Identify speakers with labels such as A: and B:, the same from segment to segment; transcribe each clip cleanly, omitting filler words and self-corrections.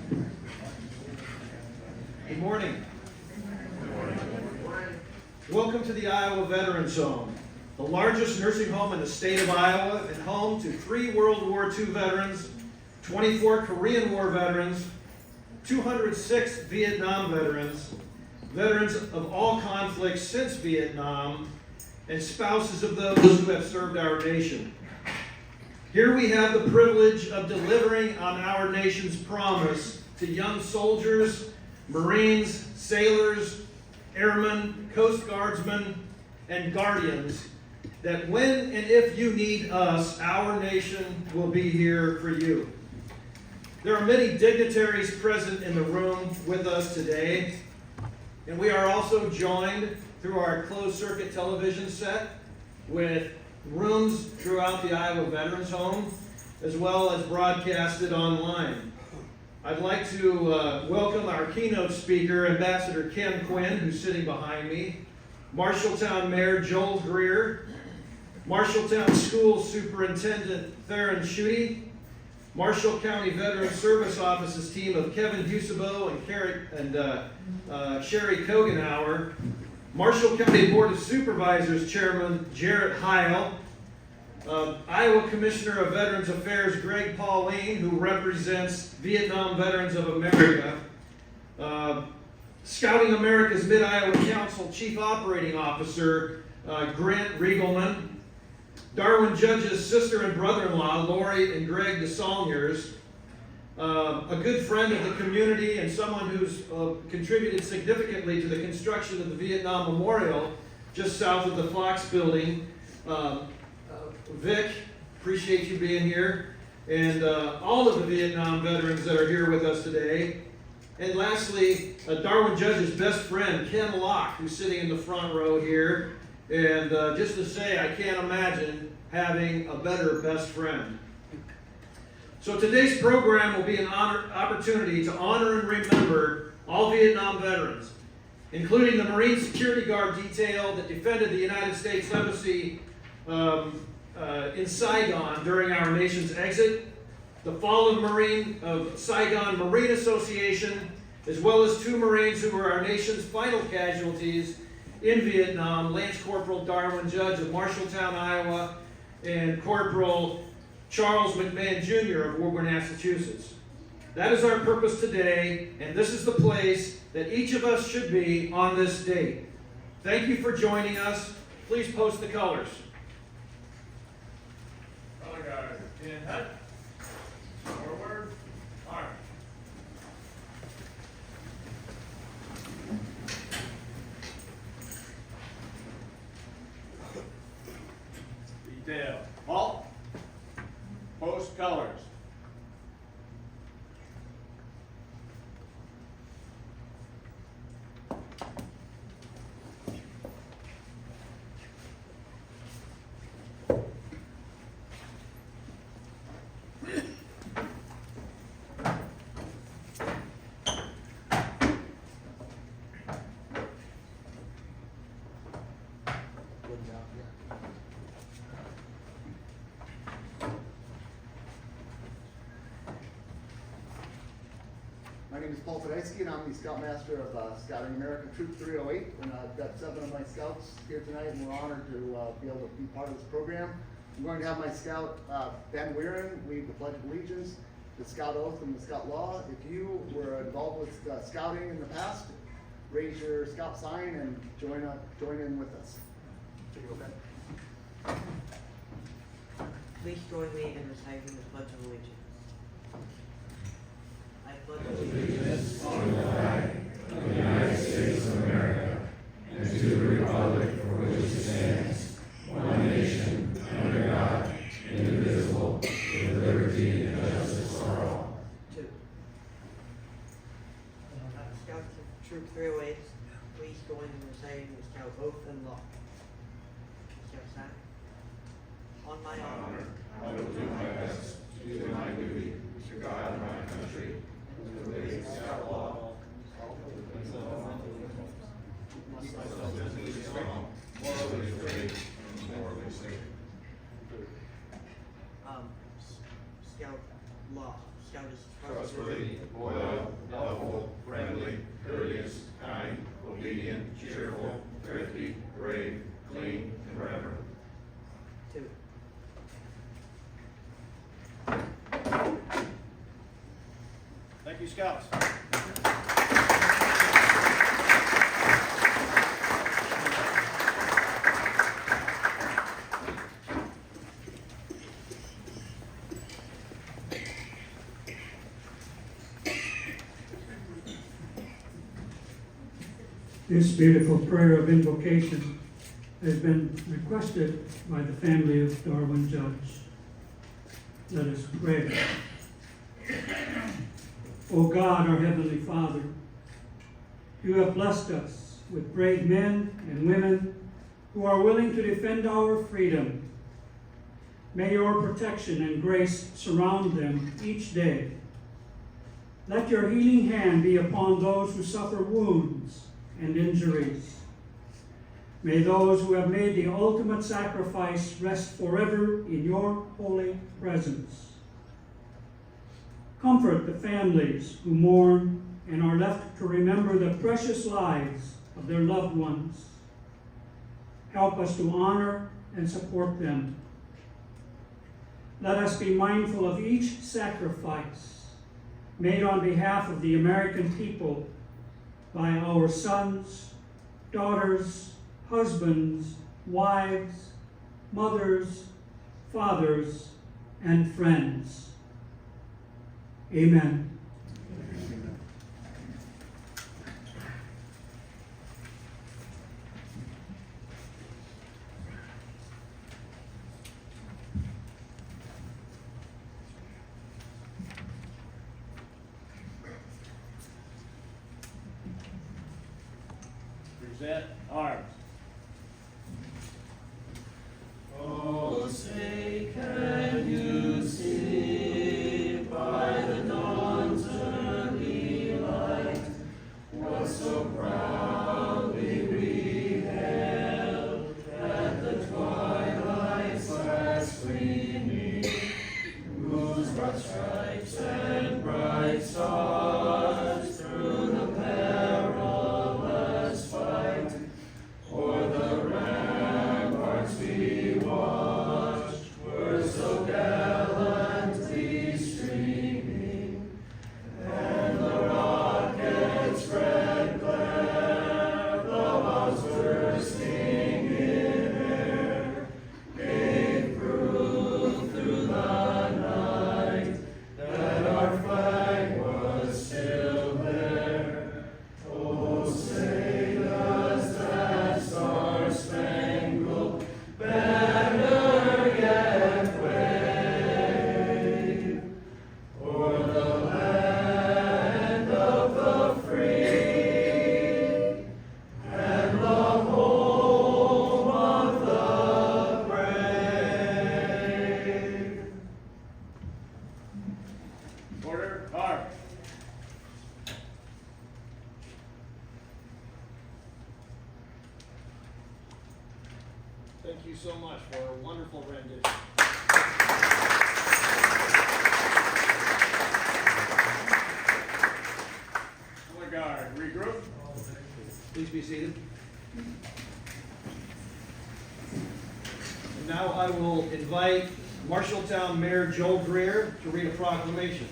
A: Good morning. Welcome to the Iowa Veterans Home, the largest nursing home in the state of Iowa and home to 3 World War II veterans, 24 Korean War veterans, 206 Vietnam veterans, veterans of all conflicts since Vietnam, and spouses of those who have served our nation. Here we have the privilege of delivering on our nation's promise to young soldiers, Marines, sailors, airmen, Coast Guardsmen, and guardians, that when and if you need us, our nation will be here for you. There are many dignitaries present in the room with us today, and we are also joined through our closed-circuit television set with rooms throughout the Iowa Veterans Home, as well as broadcasted online. I'd like to welcome our keynote speaker, Ambassador Ken Quinn, who's sitting behind me, Marshalltown Mayor Joel Greer, Marshalltown School Superintendent Theron Schutte, Marshall County Veterans Service Office's team of Kevin Husabo and Sherry Kogenauer, Marshall County Board of Supervisors Chairman Jarrett Heil, Iowa Commissioner of Veterans Affairs Greg Pauline, who represents Vietnam Veterans of America, Scouting America's Mid-Iowa Council Chief Operating Officer Grant Riegelman, Darwin Judge's sister and brother-in-law Lori and Greg DeSaulniers, a good friend of the community and someone who's contributed significantly to the construction of the Vietnam Memorial just south of the Fox Building. Vic, appreciate you being here, and all of the Vietnam veterans that are here with us today. And lastly, Darwin Judge's best friend, Ken Locke, who's sitting in the front row here. And just to say, I can't imagine having a better best friend. So today's program will be an opportunity to honor and remember all Vietnam veterans, including the Marine Security Guard detail that defended the United States Embassy in Saigon during our nation's exit, the fallen Marine of Saigon Marine Association, as well as 2 Marines who were our nation's final casualties in Vietnam, Lance Corporal Darwin Judge of Marshalltown, Iowa, and Corporal Charles McMahon Jr. of Woburn, Massachusetts. That is our purpose today, and this is the place that each of us should be on this date. Thank you for joining us. Please post the colors.
B: Color guard, in head, forward, arm. Detail, halt, post colors.
C: My name is Paul Tedeschi, and I'm the Scoutmaster of Scouting America Troop 308, and I've got 7 of my scouts here tonight, and we're honored to be able to be part of this program. I'm going to have my scout, Ben Weirin, lead the Pledge of Allegiance, the Scout Oath, and the Scout Law. If you were involved with scouting in the past, raise your Scout sign and join in with us. Are you okay?
D: Please join me in reciting the Pledge of Allegiance. I pledge allegiance
E: to the flag of the United States of America and to the republic for which it stands, one nation, under God, indivisible, with liberty and justice for all.
D: 2. Scouts of Troop 308, please join in reciting the Scout Oath and Law. Scout sign. On my honor,
E: I will do my best to do my duty to guard my country, to obey Scout law, myself physically strong, morally free, and morally safe.
D: Scout Law. Scout is
E: trustworthy, loyal, helpful, friendly, courteous, kind, obedient, cheerful, thrifty, brave, clean, and reverent.
D: 2.
A: Thank you, Scouts.
F: This beautiful prayer of invocation has been requested by the family of Darwin Judge. Let us pray. O God, our Heavenly Father, you have blessed us with brave men and women who are willing to defend our freedom. May your protection and grace surround them each day. Let your healing hand be upon those who suffer wounds and injuries. May those who have made the ultimate sacrifice rest forever in your holy presence. Comfort the families who mourn and are left to remember the precious lives of their loved ones. Help us to honor and support them. Let us be mindful of each sacrifice made on behalf of the American people by our sons, daughters, husbands, wives, mothers, fathers, and friends. Amen.
B: Present arms.
E: Oh, say, can you see by the dawn's early light what so proudly we hailed at the twilight's last gleaming, whose broad stripes and bright stars through the perilous fight o'er the ramparts we watched were so gallantly streaming, and the rocket's red glare, the bombs bursting in air, gave proof through the night that our flag was still there. Oh, say does that star-spangled banner yet wave o'er the land of the free and the home of the brave?
B: Order, arms.
A: Thank you so much for a wonderful rendition.
B: Color guard, regroup.
A: Please be seated. And now I will invite Marshalltown Mayor Joe Greer to read a proclamation.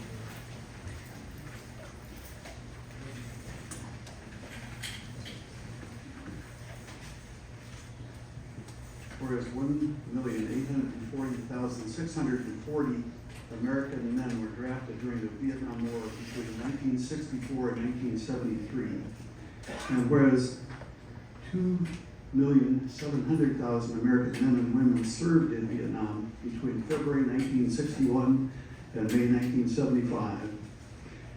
G: Whereas 1,840,640 American men were drafted during the Vietnam War between 1964 and 1973, and whereas 2,700,000 American men and women served in Vietnam between February 1961 and May 1975,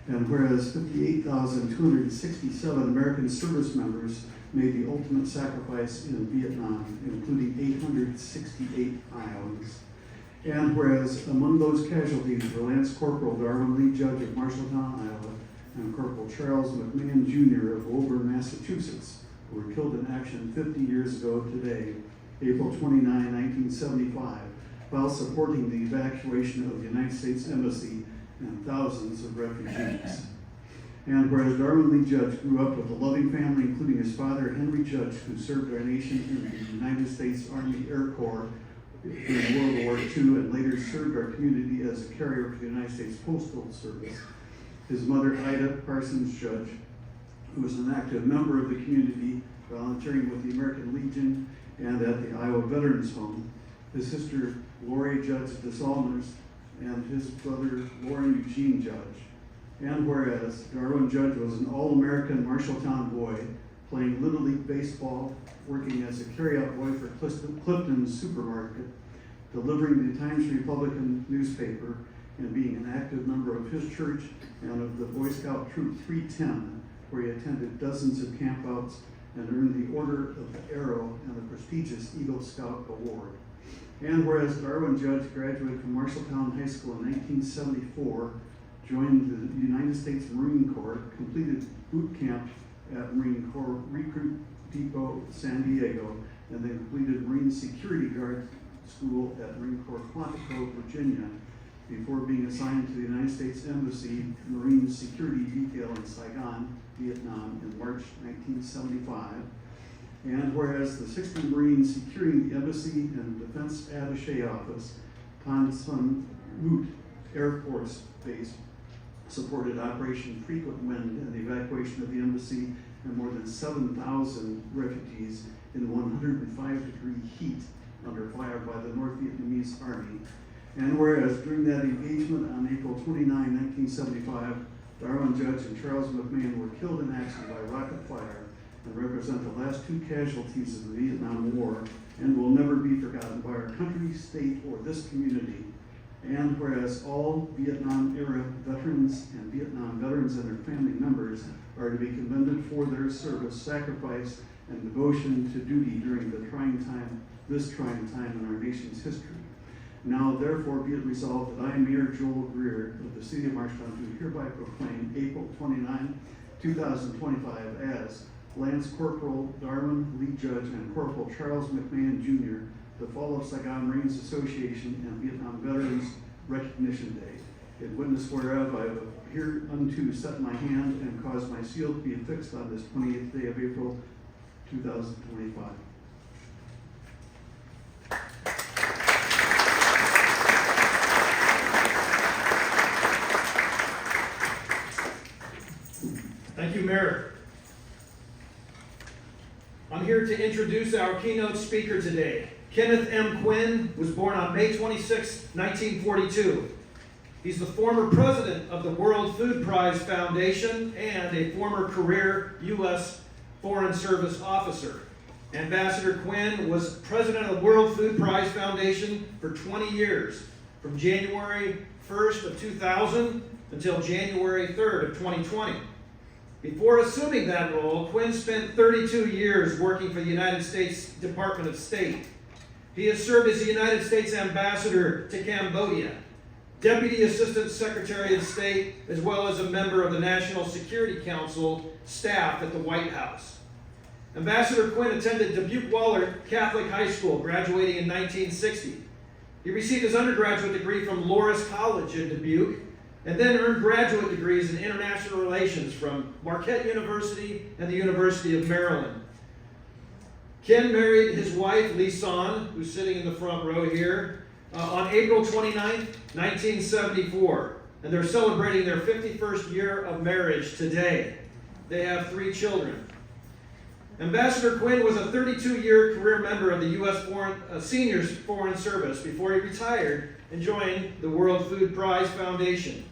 G: and whereas 58,267 American service members made the ultimate sacrifice in Vietnam, including 868 Iowans. And whereas among those casualties were Lance Cpl Darwin Judge of Marshalltown, Iowa, and Corporal Charles McMahon Jr. of Woburn, Massachusetts, who were killed in action 50 years ago today, April 29, 1975, while supporting the evacuation of the United States Embassy and thousands of refugees. And whereas Darwin Lee Judge grew up with a loving family, including his father, Henry Judge, who served our nation in the United States Army Air Corps during World War II and later served our community as a carrier for the United States Postal Service. His mother, Ida Parsons Judge, who was an active member of the community, volunteering with the American Legion and at the Iowa Veterans Home. His sister, Lori Judge DeSalmers, and his brother, Lauren Eugene Judge. And whereas Darwin Judge was an All-American Marshalltown boy, playing Little League Baseball, working as a carryout boy for Clifton's Supermarket, delivering the Times Republican newspaper, and being an active member of his church and of the Boy Scout Troop 310, where he attended dozens of campouts and earned the Order of the Arrow and the prestigious Eagle Scout Award. And whereas Darwin Judge graduated from Marshalltown High School in 1974, joined the United States Marine Corps, completed boot camp at Marine Corps Recruit Depot, San Diego, and then completed Marine Security Guard School at Marine Corps Quantico, Virginia, before being assigned to the United States Embassy Marine Security Detail in Saigon, Vietnam in March 1975. And whereas the 60 Marines securing the embassy and defense attaché office, Tan Son Nhut Air Force Base, supported Operation Frequent Wind and the evacuation of the embassy and more than 7,000 refugees in 105-degree heat under fire by the North Vietnamese Army. And whereas during that engagement on April 29, 1975, Darwin Judge and Charles McMahon were killed in action by rocket fire and represent the last two casualties of the Vietnam War and will never be forgotten by our country, state, or this community. And whereas all Vietnam-era veterans and Vietnam veterans and their family members are to be commended for their service, sacrifice, and devotion to duty during this trying time in our nation's history. Now, therefore, be it resolved that I, Mayor Joel Greer of the City of Marshalltown, do hereby proclaim April 29, 2025 as Lance Corporal Darwin Lee Judge and Corporal Charles McMahon Jr., the Fall of Saigon Marines Association and Vietnam Veterans Recognition Day. In witness whereof I have hereunto set my hand and caused my seal to be affixed on this 28th day of April, 2025.
A: Thank you, Mayor. I'm here to introduce our keynote speaker today. Kenneth M. Quinn was born on May 26, 1942. He's the former president of the World Food Prize Foundation and a former career U.S. Foreign Service officer. Ambassador Quinn was president of the World Food Prize Foundation for 20 years, from January 1st of 2000 until January 3rd of 2020. Before assuming that role, Quinn spent 32 years working for the United States Department of State. He has served as the United States Ambassador to Cambodia, Deputy Assistant Secretary of State, as well as a member of the National Security Council staff at the White House. Ambassador Quinn attended Dubuque Waller Catholic High School, graduating in 1960. He received his undergraduate degree from Loras College in Dubuque, and then earned graduate degrees in international relations from Marquette University and the University of Maryland. Ken married his wife, Lisan, who's sitting in the front row here, on April 29, 1974, and they're celebrating their 51st year of marriage today. They have 3 children. Ambassador Quinn was a 32-year career member of the U.S. Seniors Foreign Service before he retired and joined the World Food Prize Foundation.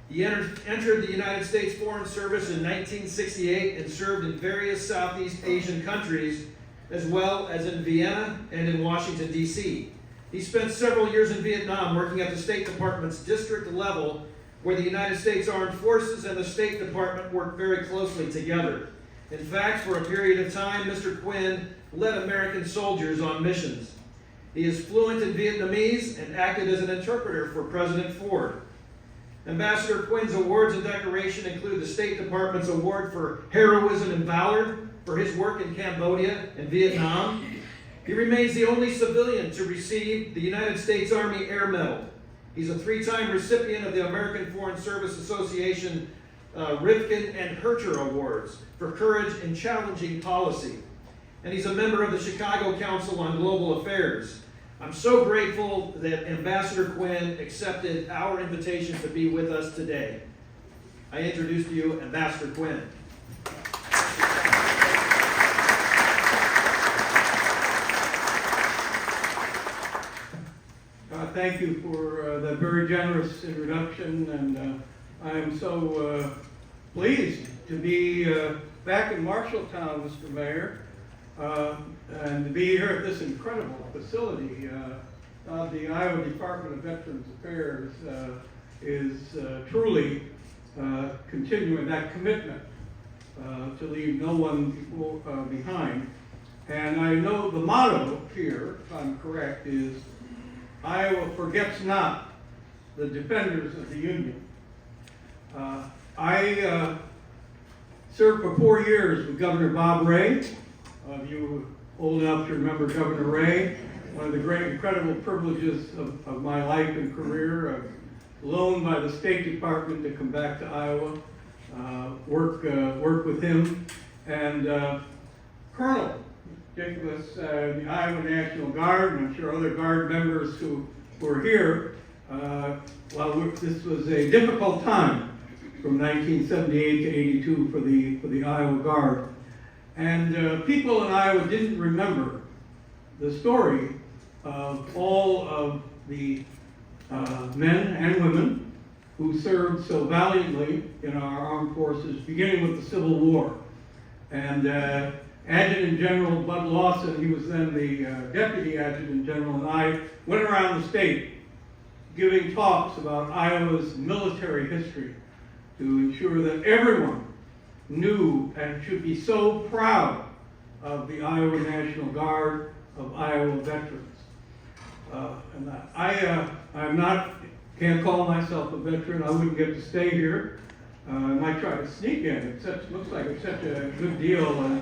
A: He entered the United States Foreign Service in 1968 and served in various Southeast Asian countries, as well as in Vienna and in Washington, D.C. He spent several years in Vietnam working at the State Department's district level, where the United States Armed Forces and the State Department worked very closely together. In fact, for a period of time, Mr. Quinn led American soldiers on missions. He is fluent in Vietnamese and acted as an interpreter for President Ford. Ambassador Quinn's awards and decoration include the State Department's Award for Heroism and Valor for his work in Cambodia and Vietnam. He remains the only civilian to receive the United States Army Air Medal. He's a 3-time recipient of the American Foreign Service Association Rifkin and Herter Awards for courage in challenging policy. And he's a member of the Chicago Council on Global Affairs. I'm so grateful that Ambassador Quinn accepted our invitation to be with us today. I introduce to you Ambassador Quinn.
H: Thank you for that very generous introduction, and I am so pleased to be back in Marshalltown, Mr. Mayor, and to be here at this incredible facility. The Iowa Department of Veterans Affairs is truly continuing that commitment to leave no one behind. And I know the motto here, if I'm correct, is Iowa forgets not the defenders of the Union. I served for 4 years with Governor Bob Ray. You old enough to remember Governor Ray, one of the great, incredible privileges of my life and career. Loaned by the State Department to come back to Iowa, work with him, and Colonel Jacobus, the Iowa National Guard, and I'm sure other Guard members who were here. This was a difficult time from 1978 to 82 for the Iowa Guard, and people in Iowa didn't remember the story of all of the men and women who served so valiantly in our armed forces, beginning with the Civil War. And Adjutant General Bud Lawson, he was then the Deputy Adjutant General, and I went around the state giving talks about Iowa's military history to ensure that everyone knew and should be so proud of the Iowa National Guard, of Iowa veterans. Can't call myself a veteran. I wouldn't get to stay here. I might try to sneak in. Looks like it's such a good deal.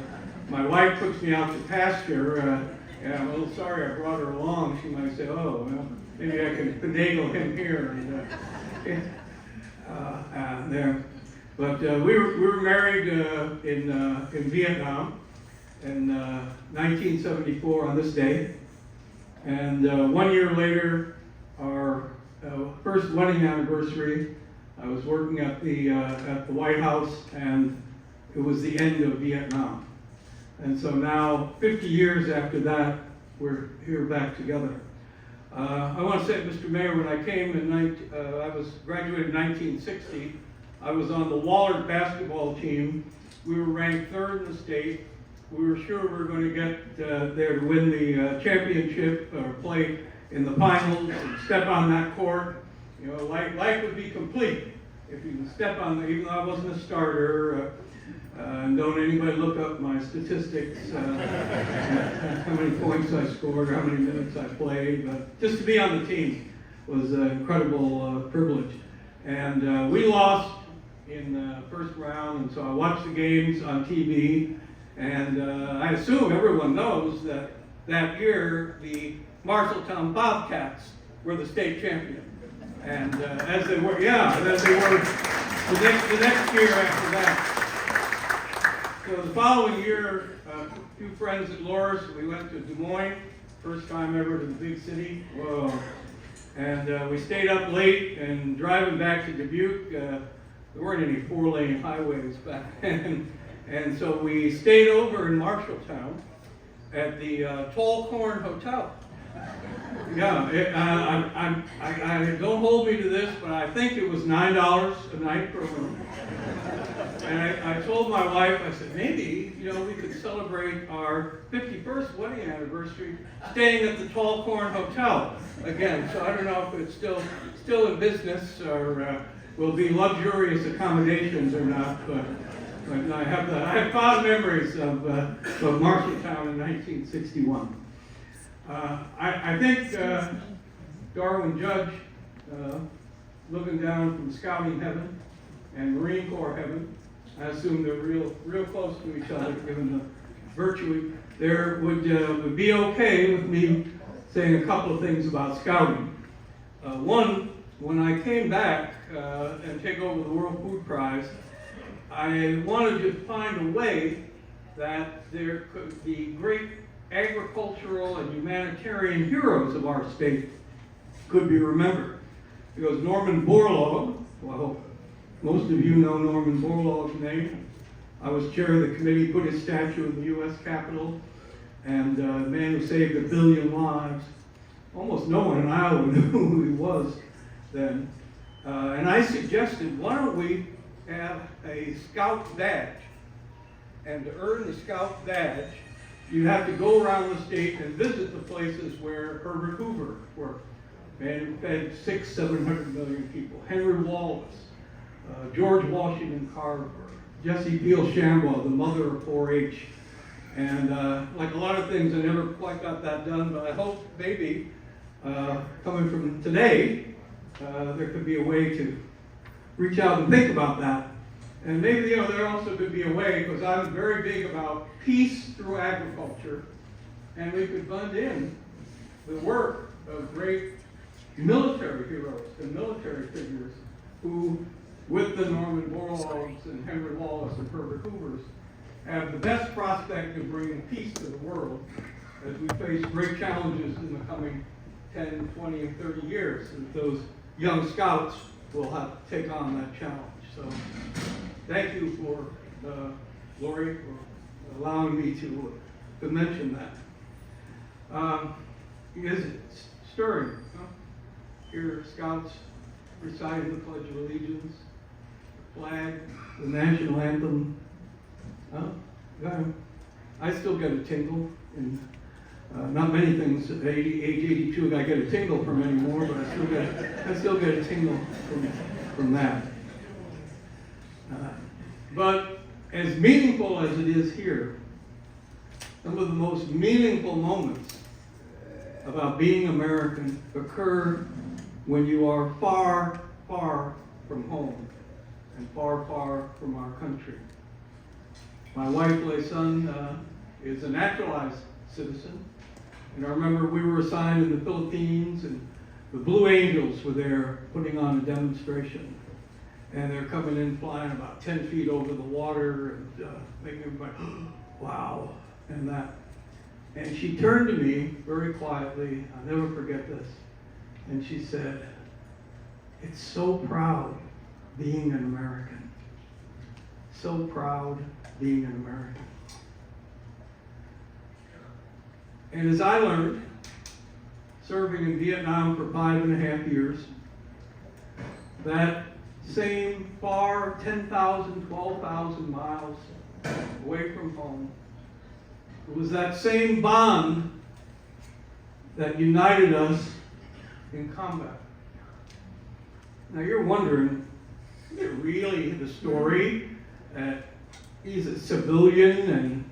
H: My wife puts me out to pasture. And I'm a little sorry I brought her along. She might say, "Oh, well, maybe I can finagle him here." There. But we were married in Vietnam in 1974 on this day. And 1 year later, our first wedding anniversary, I was working at the White House, and it was the end of Vietnam. And so now, 50 years after that, we're here back together. I want to say, Mr. Mayor, when I came I was graduated in 1960. I was on the Wahlert basketball team. We were ranked 3rd in the state. We were sure we were going to get there to win the championship or play in the finals and step on that court. You know, life would be complete if you could step on even though I wasn't a starter. And don't anybody look up my statistics, how many points I scored, how many minutes I played. But just to be on the team was an incredible privilege. And we lost in the first round, and so I watched the games on TV. And I assume everyone knows that that year the Marshalltown Bobcats were the state champion. And as they were the next year after that. So the following year, a few friends at Loris, we went to Des Moines, first time ever to the big city. Whoa. And we stayed up late, and driving back to Dubuque, there weren't any 4-lane highways back then. And so we stayed over in Marshalltown at the Tall Corn Hotel. Yeah, I don't hold me to this, but I think it was $9 a night per room. And I told my wife, I said, maybe, we could celebrate our 51st wedding anniversary staying at the Tall Corn Hotel again. So I don't know if it's still in business or will be luxurious accommodations or not, but I have fond memories of Marshalltown in 1961. I think Darwin Judge, looking down from scouting heaven and Marine Corps heaven, I assume they're real close to each other, given the virtue there, would be okay with me saying a couple of things about scouting. One, when I came back and take over the World Food Prize, I wanted to find a way that there could be great agricultural and humanitarian heroes of our state could be remembered. Because Norman Borlaug, well, most of you know Norman Borlaug's name. I was chair of the committee, put his statue in the U.S. Capitol, and the man who saved 1 billion lives. Almost no one in Iowa knew who he was then. And I suggested, why don't we have a Scout badge? And to earn the Scout badge, you have to go around the state and visit the places where Herbert Hoover worked, and fed 600-700 million people. Henry Wallace, George Washington Carver, Jessie Peel Shambaugh, the mother of 4-H. And like a lot of things, I never quite got that done, but I hope maybe coming from today, there could be a way to reach out and think about that. And maybe, there also could be a way, because I'm very big about peace through agriculture, and we could fund in the work of great military heroes and military figures who, with the Norman Borlaugs and Henry Wallace and Herbert Hoovers, have the best prospect of bringing peace to the world as we face great challenges in the coming 10, 20, and 30 years. And those young scouts will have to take on that challenge. So thank you for, Lori, for allowing me to mention that. Is it stirring? Huh? Hear scouts reciting the Pledge of Allegiance, the flag, the national anthem. I still get a tingle, and not many things at age 82 I get a tingle from anymore, but I still get a tingle from that. But as meaningful as it is here, some of the most meaningful moments about being American occur when you are far, far from home and far, far from our country. My wife, Lei Sun, is a naturalized citizen. And I remember we were assigned in the Philippines, and the Blue Angels were there putting on a demonstration. And they're coming in flying about 10 feet over the water and making everybody, wow, and that. And she turned to me very quietly, I'll never forget this, and she said, "It's so proud being an American. So proud being an American." And as I learned, serving in Vietnam for 5.5 years, that same far 10,000, 12,000 miles away from home, it was that same bond that united us in combat. Now you're wondering, is it really the story that he's a civilian and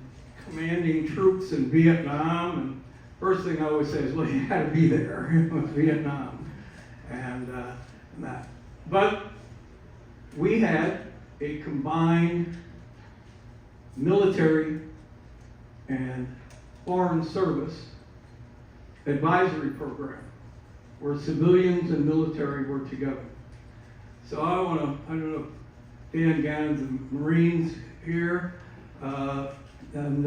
H: commanding troops in Vietnam? And first thing I always say is, well, you had to be there. It was Vietnam and that. But we had a combined military and foreign service advisory program where civilians and military were together. So I don't know if Dan Gannon's the Marines here, and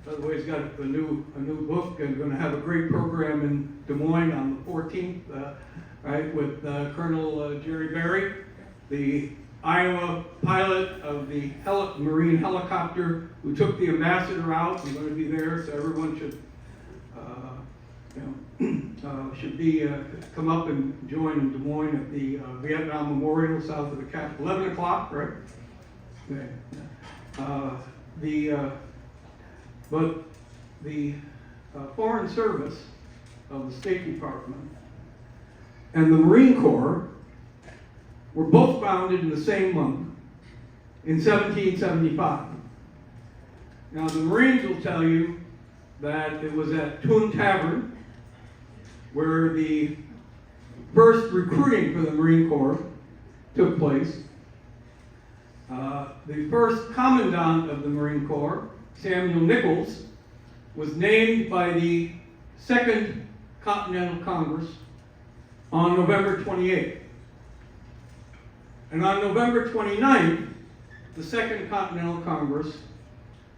H: by the way, he's got a new book and going to have a great program in Des Moines on the 14th, right, with Colonel Jerry Berry, the Iowa pilot of the Marine helicopter who took the ambassador out. I'm going to be there, so everyone should, come up and join in Des Moines at the Vietnam Memorial south of the Capitol. 11 o'clock, right? Okay. But the Foreign Service of the State Department and the Marine Corps were both founded in the same month, in 1775. Now the Marines will tell you that it was at Toon Tavern where the first recruiting for the Marine Corps took place. The first commandant of the Marine Corps, Samuel Nichols, was named by the Second Continental Congress on November 28th. And on November 29th, the Second Continental Congress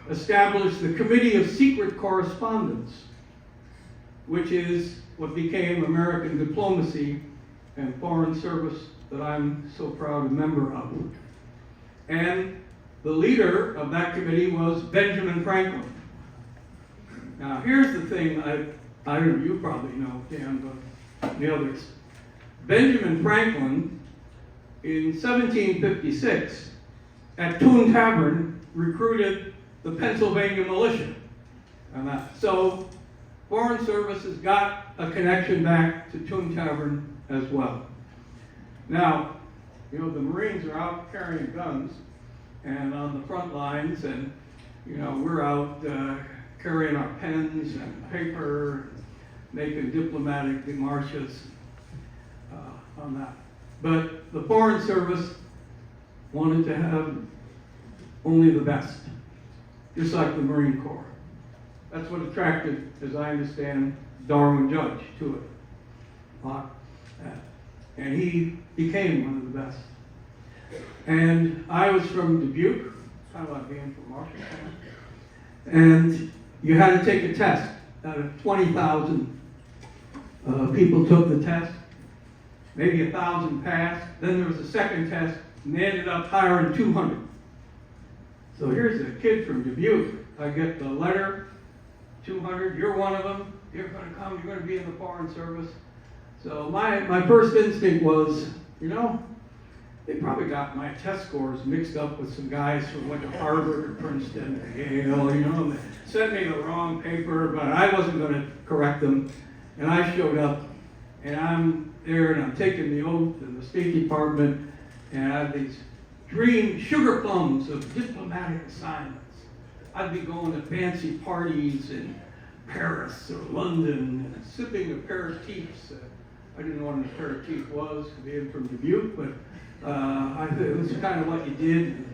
H: established the Committee of Secret Correspondence, which is what became American diplomacy and foreign service that I'm so proud a member of. And the leader of that committee was Benjamin Franklin. Now, here's the thing, I don't know, you probably know, Dan, but the others. Benjamin Franklin, in 1756, at Toon Tavern, recruited the Pennsylvania militia. And so, Foreign Service has got a connection back to Toon Tavern as well. Now, you know, the Marines are out carrying guns and on the front lines, and, you know, we're out carrying our pens and paper, making diplomatic demarches on that. But the Foreign Service wanted to have only the best, just like the Marine Corps. That's what attracted, as I understand, Darwin Judge to it. And he became one of the best. And I was from Dubuque, kind of like being from Marshalltown. And you had to take a test. Out of 20,000 people took the test. Maybe 1,000 passed. Then there was a second test, and they ended up hiring 200. So here's a kid from Dubuque. I get the letter, 200, you're one of them. You're going to come, you're going to be in the Foreign Service. So my first instinct was, you know, they probably got my test scores mixed up with some guys who went to Harvard or Princeton or Yale, you know, and they sent me the wrong paper, but I wasn't going to correct them. And I showed up, and I'm there, and I'm taking the oath in the State Department, and I have these dream sugar plums of diplomatic assignments. I'd be going to fancy parties in Paris or London, and sipping aperitifs. I didn't know what an aperitif was, being from Dubuque, but I thought it was kind of what you did.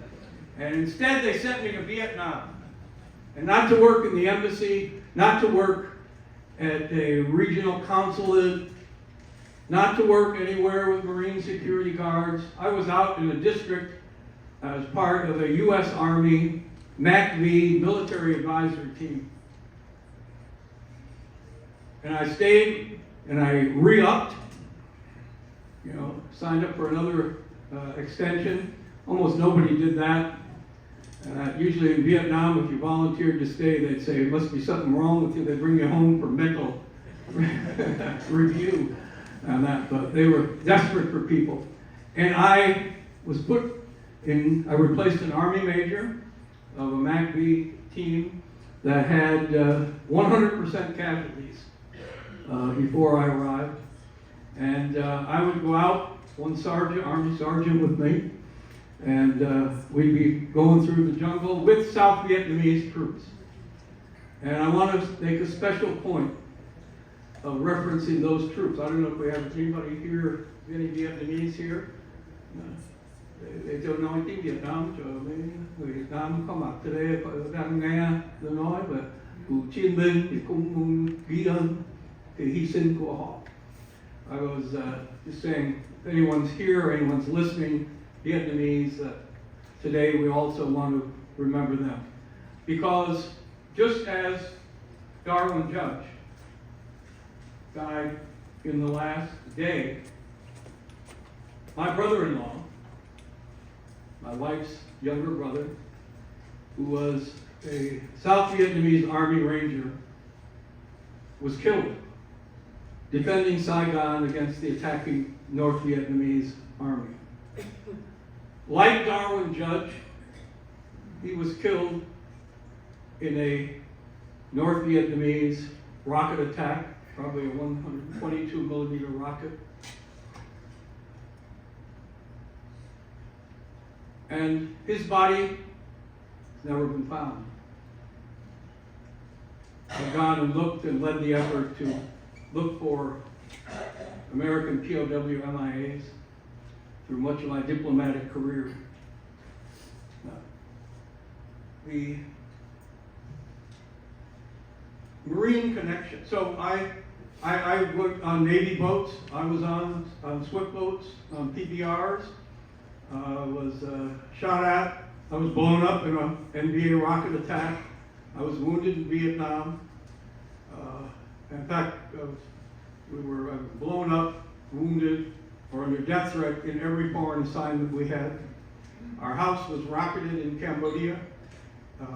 H: And instead, they sent me to Vietnam. And not to work in the embassy, not to work at a regional consulate, not to work anywhere with Marine security guards. I was out in a district as part of a U.S. Army MACV military advisory team. And I stayed and I re-upped, you know, signed up for another extension. Almost nobody did that. Usually in Vietnam, if you volunteered to stay, they'd say, "There must be something wrong with you." They'd bring you home for mental review and that. But they were desperate for people. And I was I replaced an Army major of a MACV team that had 100% casualties before I arrived. And I would go out, one sergeant, Army sergeant with me, and we'd be going through the jungle with South Vietnamese troops. And I want to make a special point of referencing those troops. I don't know if we have anybody here, any Vietnamese here. They don't know anything Vietnam, cho mấy người Việt Nam có mặt tại đây đang nghe tôi nói, và cựu chiến binh thì cũng ghi ơn cái hy sinh của họ. I was just saying, if anyone's here, anyone's listening, Vietnamese, today we also want to remember them. Because just as Darwin Judge died in the last day, my brother-in-law, my wife's younger brother, who was a South Vietnamese Army Ranger, was killed defending Saigon against the attacking North Vietnamese army. Like Darwin Judge, he was killed in a North Vietnamese rocket attack, probably a 122 millimeter rocket. And his body has never been found. I've gone and looked and led the effort to look for American POW MIAs through much of my diplomatic career. The Marine connection. So I worked on Navy boats. I was on SWIFT boats, on PBRs. shot at. I was blown up in an NBA rocket attack. I was wounded in Vietnam. In fact, I was blown up, wounded, or under death threat in every foreign assignment we had. Our house was rocketed in Cambodia,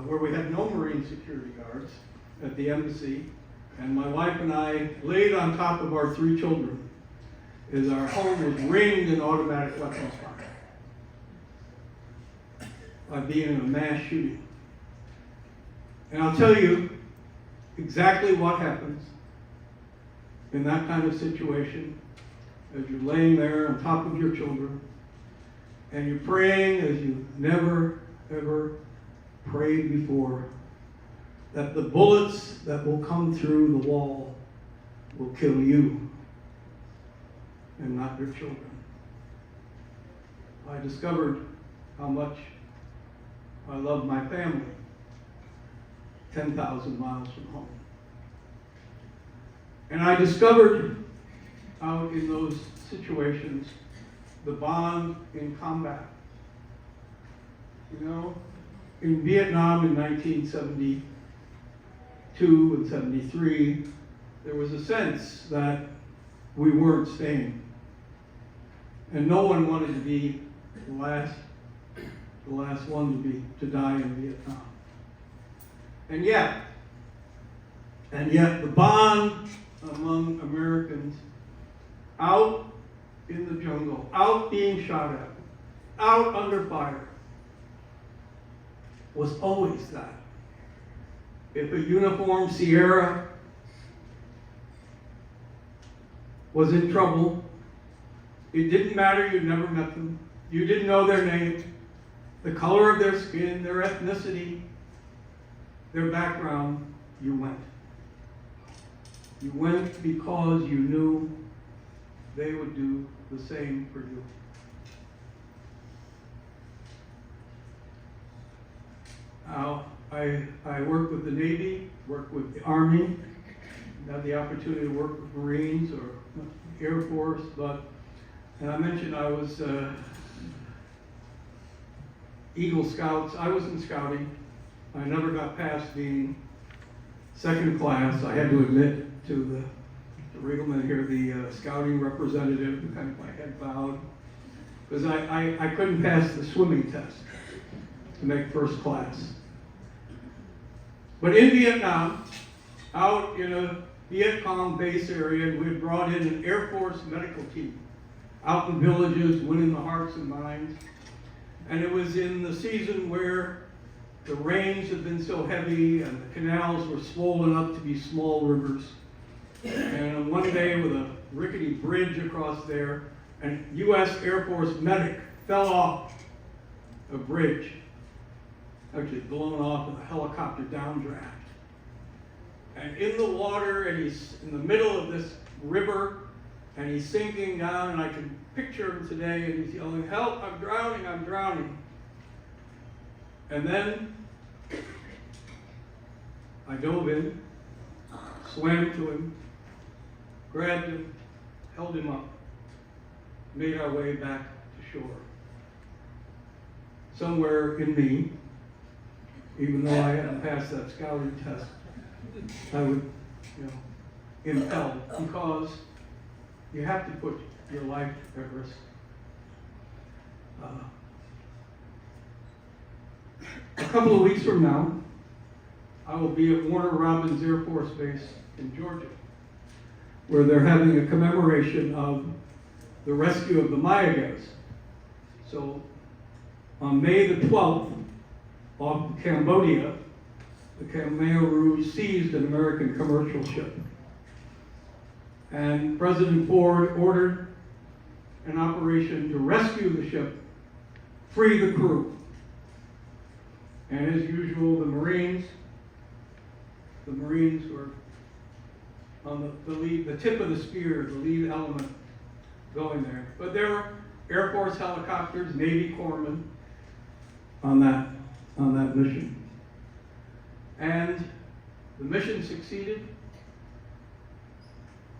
H: where we had no Marine security guards at the embassy. And my wife and I laid on top of our 3 children as our home was ringed in automatic weapons fire by being in a mass shooting. And I'll tell you exactly what happens in that kind of situation as you're laying there on top of your children and you're praying as you never, ever prayed before, that the bullets that will come through the wall will kill you and not your children. I discovered how much I love my family 10,000 miles from home. And I discovered out in those situations the bond in combat. You know, in Vietnam in 1972 and 73, there was a sense that we weren't staying. And no one wanted to be the last one to die in Vietnam. And yet the bond among Americans out in the jungle, out being shot at, out under fire, was always that. If a uniformed Sierra was in trouble, it didn't matter, you'd never met them, you didn't know their name, the color of their skin, their ethnicity, their background, you went. You went because you knew they would do the same for you. Now, I work with the Navy, work with the Army, had the opportunity to work with Marines or Air Force, and I mentioned I was Eagle Scouts. I was in scouting. I never got past being second class. I had to admit to the regalman here, the scouting representative, who kind of my head bowed, because I couldn't pass the swimming test to make first class. But in Vietnam, out in a Viet Cong base area, we had brought in an Air Force medical team out in villages, winning the hearts and minds. And it was in the season where the rains had been so heavy and the canals were swollen up to be small rivers. And one day with a rickety bridge across there, a U.S. Air Force medic fell off a bridge, actually blown off with a helicopter downdraft. And in the water, and he's in the middle of this river, and he's sinking down, and I can picture him today, and he's yelling, "Help, I'm drowning, I'm drowning." And then I dove in, swam to him, grabbed him, held him up, made our way back to shore. Somewhere in me, even though I hadn't passed that scouting test, I would, impelled, because you have to put your life at risk. A couple of weeks from now, I will be at Warner Robins Air Force Base in Georgia, where they're having a commemoration of the rescue of the Mayagas. So on May the 12th, off Cambodia, the Khmer Rouge seized an American commercial ship. And President Ford ordered an operation to rescue the ship, free the crew. And as usual, the Marines were on the tip of the spear, the lead element going there. But there were Air Force helicopters, Navy corpsmen on that mission. And the mission succeeded.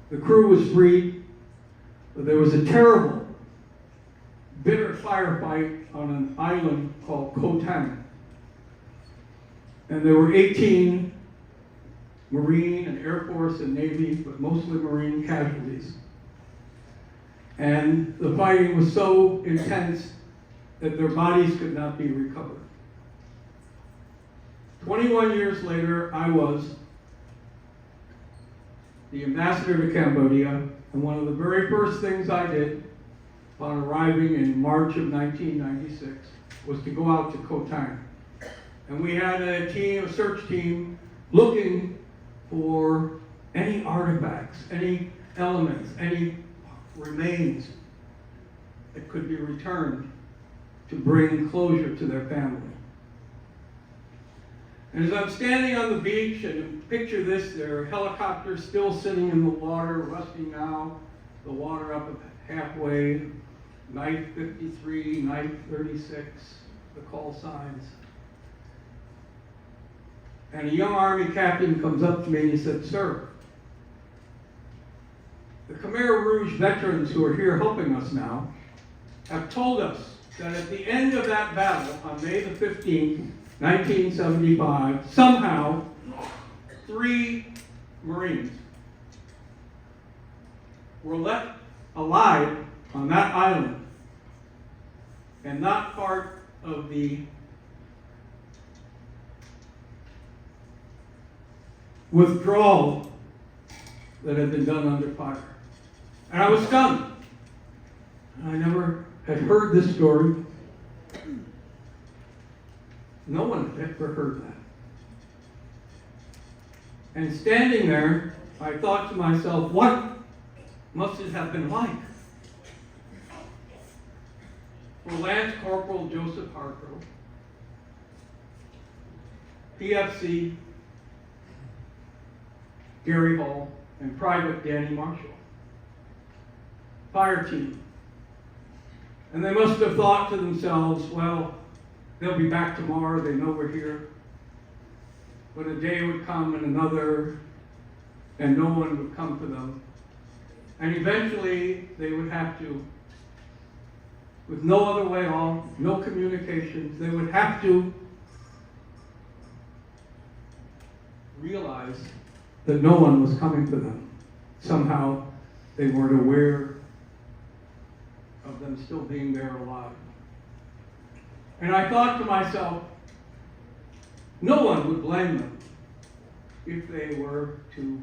H: The crew was freed, but there was a terrible bitter firefight on an island called Koh-Tang. And there were 18 Marine and Air Force and Navy, but mostly Marine casualties. And the fighting was so intense that their bodies could not be recovered. 21 years later, I was the ambassador to Cambodia, and one of the very first things I did upon arriving in March of 1996 was to go out to Koh-Tang. And we had a search team, looking for any artifacts, any elements, any remains that could be returned to bring closure to their family. And as I'm standing on the beach, and picture this, there are helicopters still sitting in the water, rusting now, the water up halfway, knife 53, knife 36, the call signs. And a young Army captain comes up to me and he said, "Sir, the Khmer Rouge veterans who are here helping us now have told us that at the end of that battle on May the 15th, 1975, somehow 3 Marines were left alive on that island and not part of the withdrawal that had been done under fire." And I was stunned. I never had heard this story. No one had ever heard that. And standing there, I thought to myself, what must it have been like for Lance Corporal Joseph Hargrove, PFC Gary Hall, and Private Danny Marshall, fire team. And they must have thought to themselves, well, they'll be back tomorrow, they know we're here. But a day would come and another, and no one would come to them. And eventually they would have to, with no other way off, no communications, they would have to realize that no one was coming to them. Somehow they weren't aware of them still being there alive. And I thought to myself, no one would blame them if they were to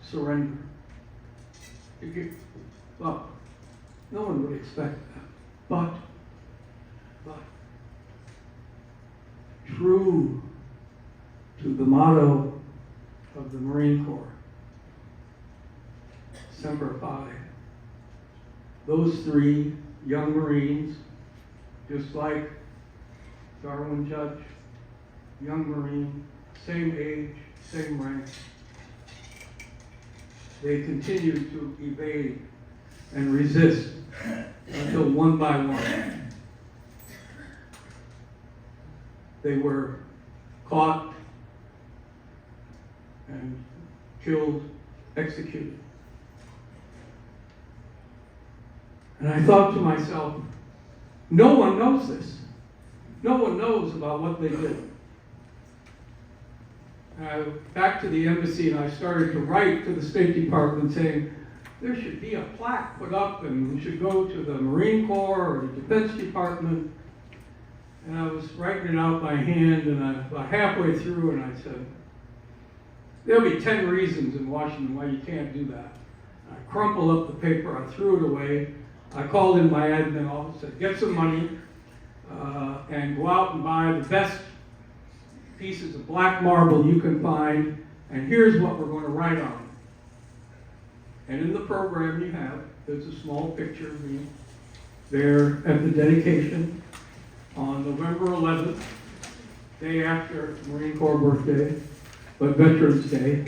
H: surrender. Well, no one would expect that. But true to the motto of the Marine Corps, Semper Fi, those 3 young Marines, just like Darwin Judge, young Marine, same age, same rank, they continued to evade and resist until one by one they were caught and killed, executed. And I thought to myself, no one knows this. No one knows about what they did. Back to the embassy, and I started to write to the State Department saying, there should be a plaque put up, and we should go to the Marine Corps or the Defense Department. And I was writing it out by hand, and about halfway through, and I said, there'll be 10 reasons in Washington why you can't do that. I crumpled up the paper, I threw it away. I called in my admin office, said, get some money, and go out and buy the best pieces of black marble you can find, and here's what we're going to write on it. And in the program you have, there's a small picture of me there at the dedication on November 11th, day after Marine Corps birthday, but Veterans Day,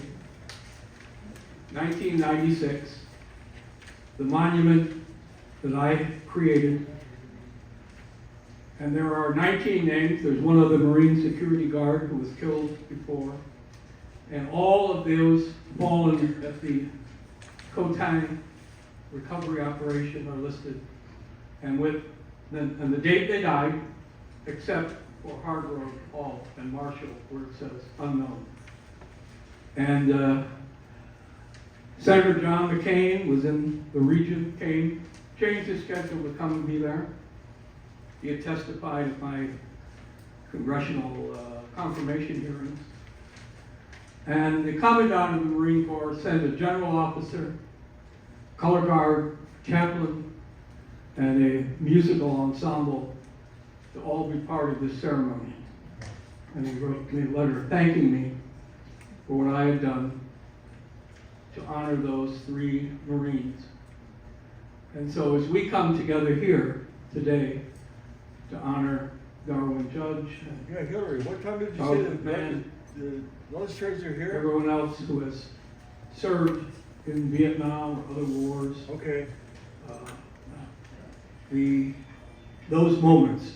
H: 1996, the monument that I created. And there are 19 names. There's one other Marine security guard who was killed before. And all of those fallen at the Koh-Tang recovery operation are listed, and the date they died, except for Harborough Hall and Marshall, where it says unknown. And Senator John McCain was in the region, changed his schedule to come and be there. He had testified at my congressional confirmation hearings. And the Commandant of the Marine Corps sent a general officer, color guard, chaplain, and a musical ensemble to all be part of this ceremony. And he wrote me a letter thanking me for what I had done to honor those 3 Marines. And so as we come together here today to honor Darwin Judge and
I: Yeah, Hillary, what time did you
H: Charles
I: say
H: McMahon,
I: the militaries are here?
H: everyone else who has served in Vietnam or other wars,
I: Okay.
H: those moments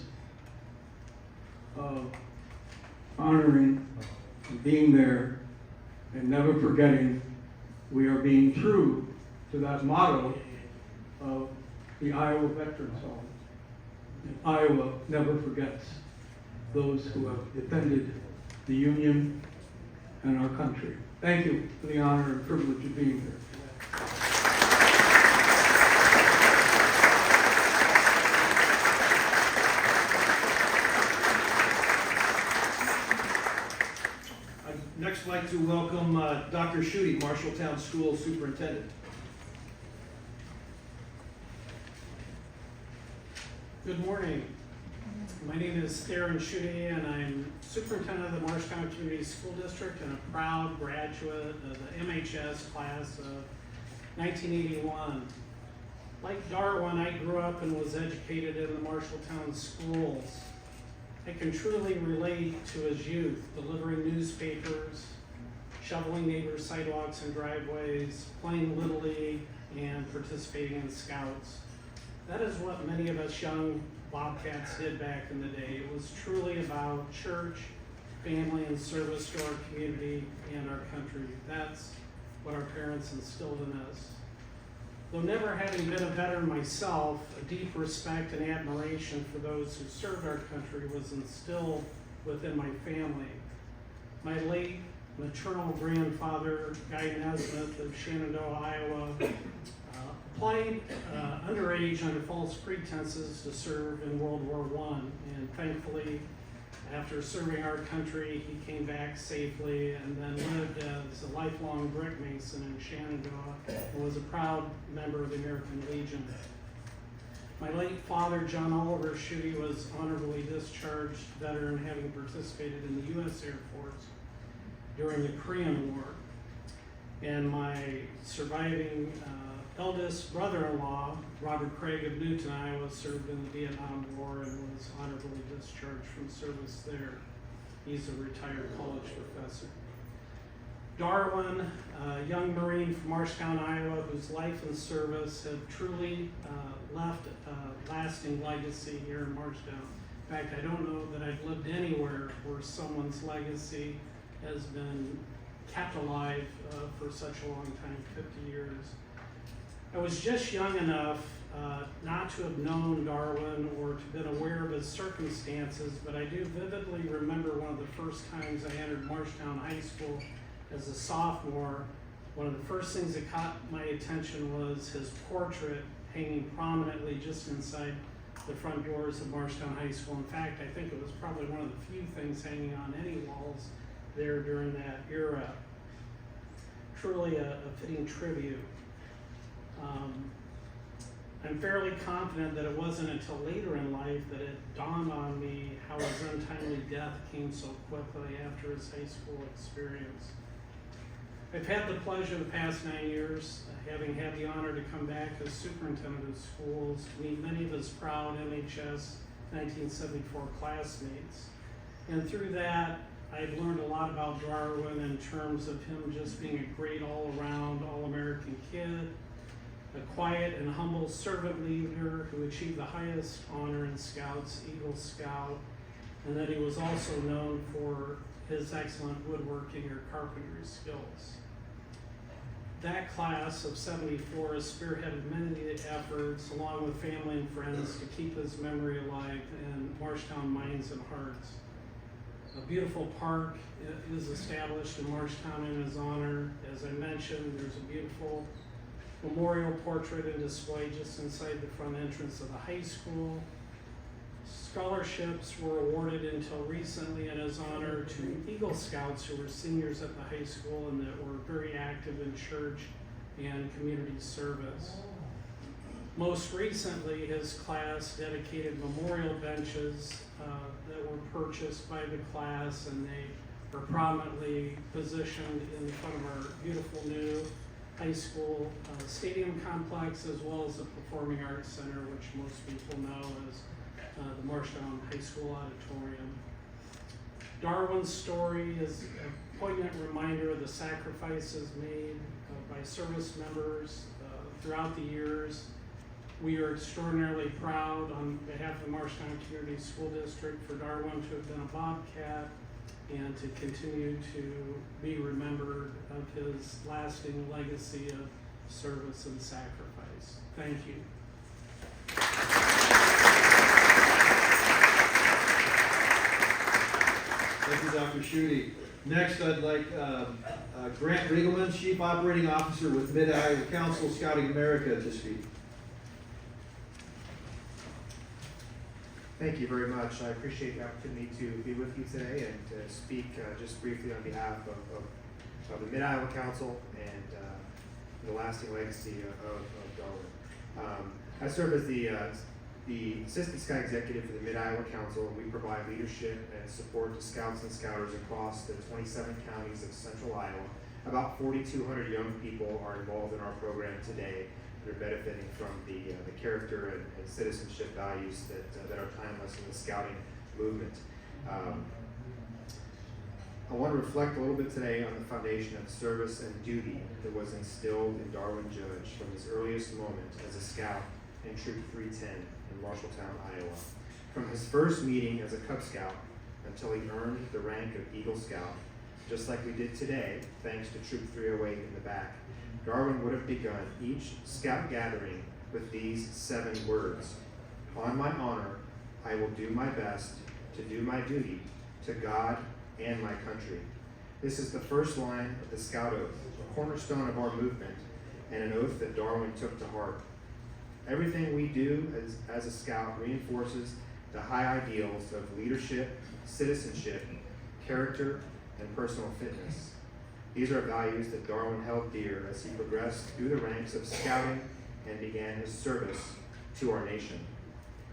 H: of honoring and being there and never forgetting, we are being true to that motto of the Iowa Veterans Home. And Iowa never forgets those who have defended the Union and our country. Thank you for the honor and privilege of being here.
A: I'd next like to welcome Dr. Schutte, Marshalltown School Superintendent.
J: Good morning. My name is Darwin Judge, and I'm superintendent of the Marshalltown Community School District and a proud graduate of the MHS class of 1981. Like Darwin, I grew up and was educated in the Marshalltown schools. I can truly relate to his youth, delivering newspapers, shoveling neighbors' sidewalks and driveways, playing Little League, and participating in Scouts. That is what many of us young Bobcats did back in the day. It was truly about church, family, and service to our community and our country. That's what our parents instilled in us. Though never having been a veteran myself, a deep respect and admiration for those who served our country was instilled within my family. My late maternal grandfather, Guy Nesmith of Shenandoah, Iowa, applied underage under false pretenses to serve in World War I, and thankfully, after serving our country, he came back safely and then lived as a lifelong brick mason in Shenandoah and was a proud member of the American Legion. My late father, John Oliver Schutte, was honorably discharged veteran, having participated in the U.S. Air Force during the Korean War. And my surviving eldest brother-in-law, Robert Craig of Newton, Iowa, served in the Vietnam War and was honorably discharged from service there. He's a retired college professor. Darwin, a young Marine from Marshalltown, Iowa, whose life and service have truly left a lasting legacy here in Marshalltown. In fact, I don't know that I've lived anywhere where someone's legacy has been kept alive for such a long time, 50 years. I was just young enough not to have known Darwin or to have been aware of his circumstances, but I do vividly remember one of the first times I entered Marshalltown High School as a sophomore. One of the first things that caught my attention was his portrait hanging prominently just inside the front doors of Marshalltown High School. In fact, I think it was probably one of the few things hanging on any walls there during that era. Truly a fitting tribute. I'm fairly confident that it wasn't until later in life that it dawned on me how his untimely death came so quickly after his high school experience. I've had the pleasure the past 9 years, having had the honor to come back as superintendent of schools, to meet many of his proud MHS 1974 classmates. And through that, I've learned a lot about Darwin in terms of him just being a great all-around, all-American kid, a quiet and humble servant leader who achieved the highest honor in Scouts, Eagle Scout, and that he was also known for his excellent woodworking or carpentry skills. That class of 74 has spearheaded many efforts, along with family and friends, to keep his memory alive in Marshalltown minds and hearts. A beautiful park is established in Marshalltown in his honor. As I mentioned, there's a beautiful memorial portrait and display just inside the front entrance of the high school. Scholarships were awarded until recently in his honor to Eagle Scouts who were seniors at the high school and that were very active in church and community service. Most recently, his class dedicated memorial benches that were purchased by the class, and they are prominently positioned in front of our beautiful new high school stadium complex, as well as the Performing Arts Center, which most people know as the Marshalltown High School Auditorium. Darwin's story is a poignant reminder of the sacrifices made by service members throughout the years. We are extraordinarily proud on behalf of the Marshalltown Community School District for Darwin to have been a Bobcat and to continue to be remembered of his lasting legacy of service and sacrifice. Thank you.
A: Thank you, Dr. Schutte. Next, I'd like Grant Riegelman, Chief Operating Officer with Mid-Iowa Council Scouting America, to speak.
K: Thank you very much. I appreciate the opportunity to be with you today and to speak just briefly on behalf of the Mid-Iowa Council and the lasting legacy of Darwin. I serve as the Assistant Scout Executive for the Mid-Iowa Council, and we provide leadership and support to Scouts and Scouters across the 27 counties of Central Iowa. About 4,200 young people are involved in our program today. They're benefiting from the character and citizenship values that are timeless in the scouting movement. I want to reflect a little bit today on the foundation of service and duty that was instilled in Darwin Judge from his earliest moment as a scout in Troop 310 in Marshalltown, Iowa. From his first meeting as a Cub Scout until he earned the rank of Eagle Scout, just like we did today, thanks to Troop 308 in the back, Darwin would have begun each scout gathering with these 7 words: "On my honor, I will do my best to do my duty to God and my country." This is the first line of the Scout Oath, a cornerstone of our movement, and an oath that Darwin took to heart. Everything we do as a Scout reinforces the high ideals of leadership, citizenship, character, and personal fitness. These are values that Darwin held dear as he progressed through the ranks of Scouting and began his service to our nation.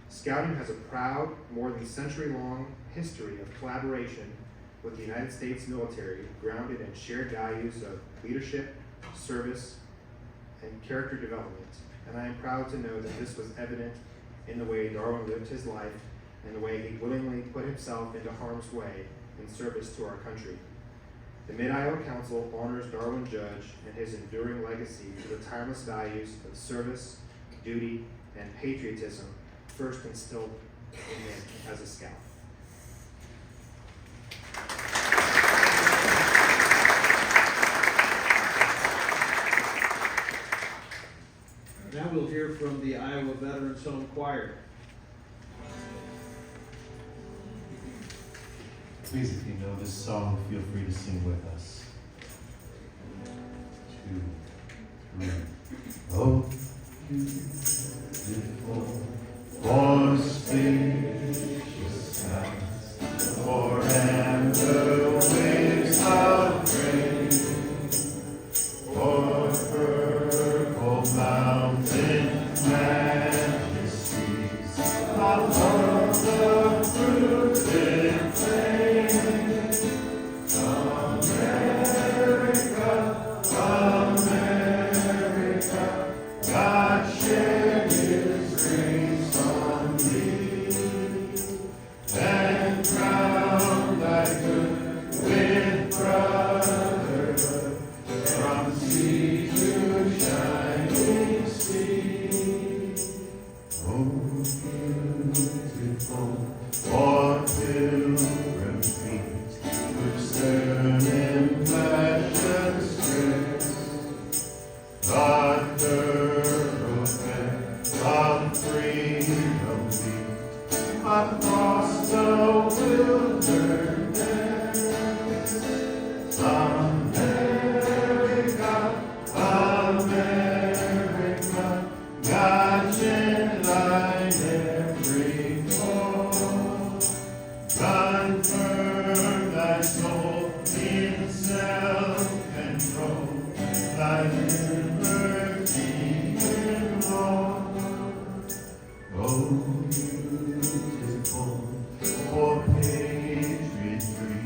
K: Scouting has a proud, more than century-long history of collaboration with the United States military, grounded in shared values of leadership, service, and character development. And I am proud to know that this was evident in the way Darwin lived his life and the way he willingly put himself into harm's way in service to our country. The Mid-Iowa Council honors Darwin Judge and his enduring legacy to the timeless values of service, duty, and patriotism first instilled in him as a scout.
A: Now we'll hear from the Iowa Veterans Home Choir.
E: Please, if you know this song, feel free to sing with us. 2, 3. Oh, beautiful for spacious skies, for amber waves of rain, for purple mountain majesties, along the fruited plain. America, God shed His grace on thee, and crown thy good with brotherhood, from sea to shining sea. Oh, beautiful. across the wilderness. America, America, God shed light every foe. Confirm thy soul in self-control, thy liberty in law. Oh, beautiful for patriotry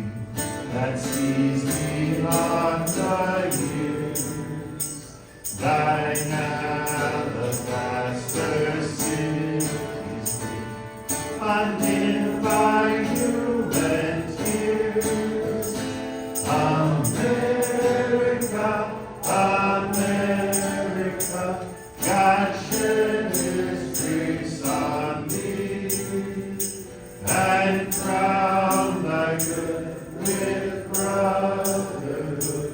E: that sees beyond thy years. Thine alabaster cities free, undimmed by human tears. America, America, God shed His grace on thee, and crown thy good with brotherhood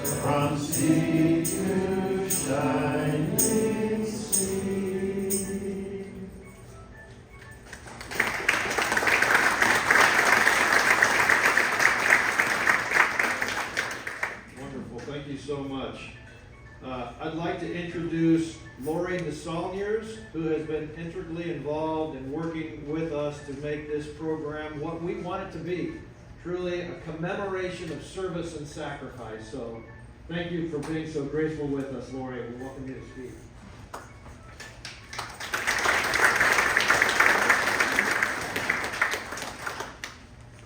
E: from sea to shining sea.
A: Wonderful, thank you so much. I'd like to introduce Lori Nassaliers, who has been integrally involved in working with us to make this program what we want it to be. Truly a commemoration of service and sacrifice. So thank you for being so graceful with us, Lori. We welcome you to speak.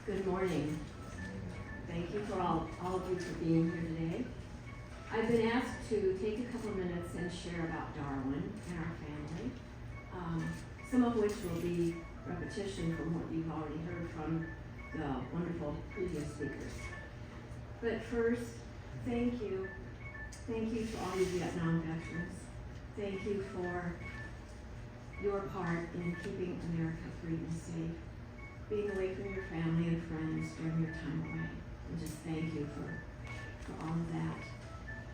L: Good morning. Thank you for all of you for being here today. I've been asked to take a couple minutes and share about Darwin and our family, some of which will be repetition from what you've already heard from the wonderful previous speakers. But first, thank you. Thank you to all you Vietnam veterans. Thank you for your part in keeping America free and safe, being away from your family and friends during your time away. And just thank you for all of that.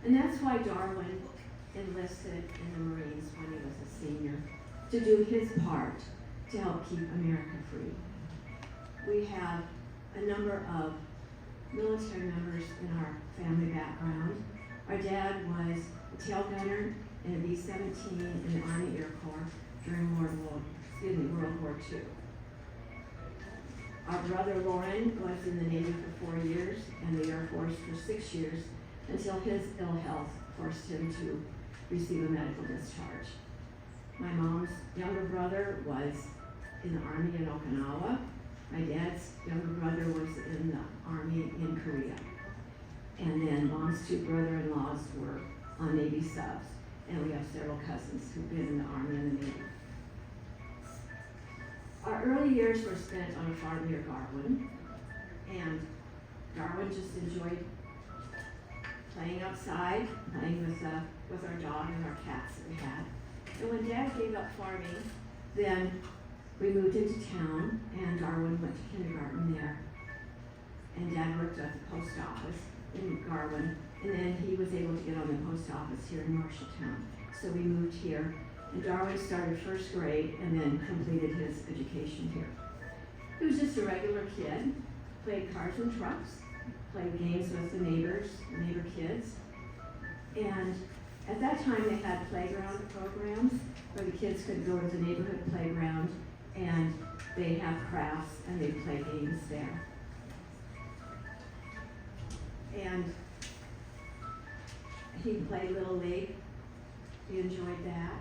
L: And that's why Darwin enlisted in the Marines when he was a senior, to do his part to help keep America free. We have a number of military members in our family background. Our dad was a tail gunner in a B-17 in the Army Air Corps during World War II. Our brother Lauren was in the Navy for 4 years and the Air Force for 6 years until his ill health forced him to receive a medical discharge. My mom's younger brother was in the Army in Okinawa. My dad's younger brother was in the Army in Korea. And then mom's two brother-in-laws were on Navy subs. And we have several cousins who've been in the Army and the Navy. Our early years were spent on a farm near Darwin. And Darwin just enjoyed playing outside, playing with our dog and our cats that we had. And when Dad gave up farming, then we moved into town, and Darwin went to kindergarten there. And Dad worked at the post office in Darwin, and then he was able to get on the post office here in Marshalltown. So we moved here, and Darwin started first grade and then completed his education here. He was just a regular kid, played cars and trucks, played games with the neighbor kids. And at that time they had playground programs where the kids could go to the neighborhood playground and they'd have crafts and they'd play games there. And he played Little League. He enjoyed that.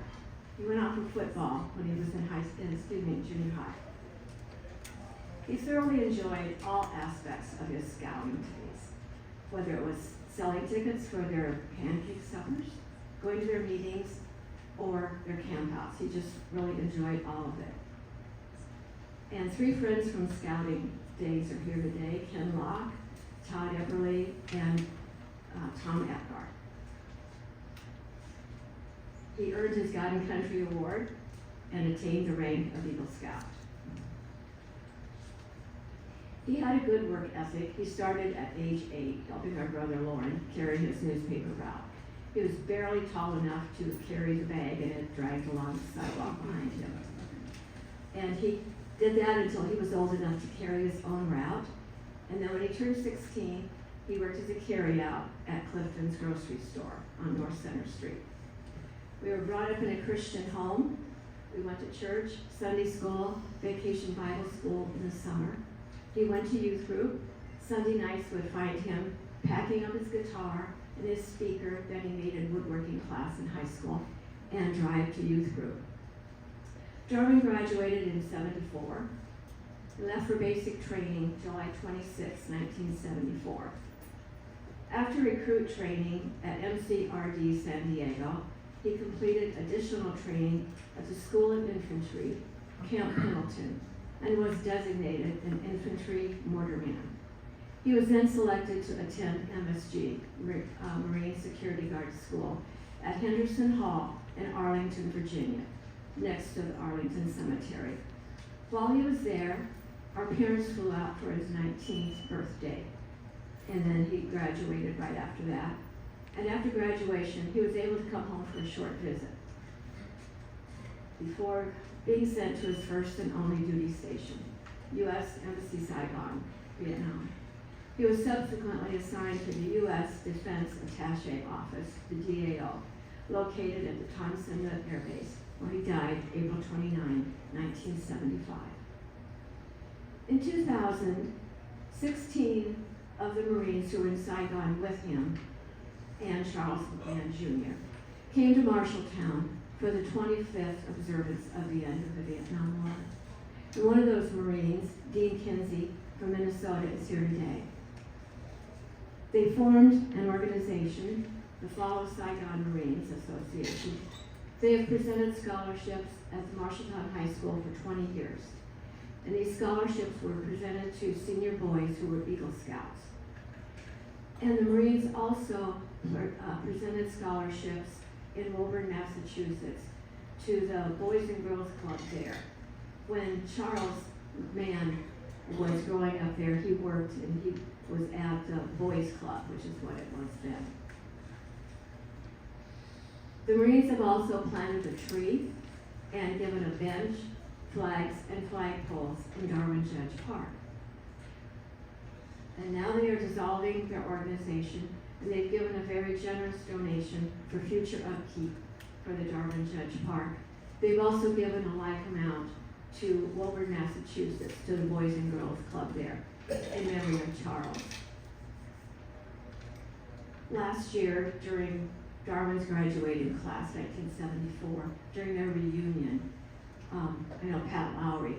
L: He went out for football when he was in junior high. He thoroughly enjoyed all aspects of his scouting days, whether it was selling tickets for their pancake suppers, going to their meetings, or their campouts. He just really enjoyed all of it. And three friends from scouting days are here today: Ken Locke, Todd Epperly, and Tom Apgar. He earned his God and Country Award and attained the rank of Eagle Scout. He had a good work ethic. He started at age 8, helping our brother Lauren carry his newspaper route. He was barely tall enough to carry the bag, and it dragged along the sidewalk behind him. And he did that until he was old enough to carry his own route. And then when he turned 16, he worked as a carryout at Clifton's grocery store on North Center Street. We were brought up in a Christian home. We went to church, Sunday school, vacation Bible school in the summer. He went to youth group. Sunday nights would find him packing up his guitar and his speaker that he made in woodworking class in high school and drive to youth group. Darwin graduated in '74. He left for basic training July 26, 1974. After recruit training at MCRD San Diego, he completed additional training at the School of Infantry, Camp Pendleton, and was designated an infantry mortarman. He was then selected to attend MSG, Marine Security Guard School, at Henderson Hall in Arlington, Virginia, next to the Arlington Cemetery. While he was there, our parents flew out for his 19th birthday, and then he graduated right after that. And after graduation, he was able to come home for a short visit before being sent to his first and only duty station, U.S. Embassy Saigon, Vietnam. He was subsequently assigned to the U.S. Defense Attaché Office, the DAO, located at the Tom Sunda Air Base, where he died April 29, 1975. In 2000, 16 of the Marines who were in Saigon with him and Charles McMahon Jr. came to Marshalltown for the 25th observance of the end of the Vietnam War. And one of those Marines, Dean Kinsey from Minnesota, is here today. They formed an organization, the Fall of Saigon Marines Association. They have presented scholarships at the Marshalltown High School for 20 years. And these scholarships were presented to senior boys who were Eagle Scouts. And the Marines also presented scholarships in Woburn, Massachusetts, to the Boys and Girls Club there. When Charles McMahon was growing up there, he worked and he was at the Boys Club, which is what it was then. The Marines have also planted a tree and given a bench, flags, and flagpoles in Darwin Judge Park. And now they are dissolving their organization, and they've given a very generous donation for future upkeep for the Darwin Judge Park. They've also given a like amount to Woburn, Massachusetts, to the Boys and Girls Club there, in memory of Charles. Last year, during Darwin's graduating class, 1974, during their reunion, I know Pat Lowry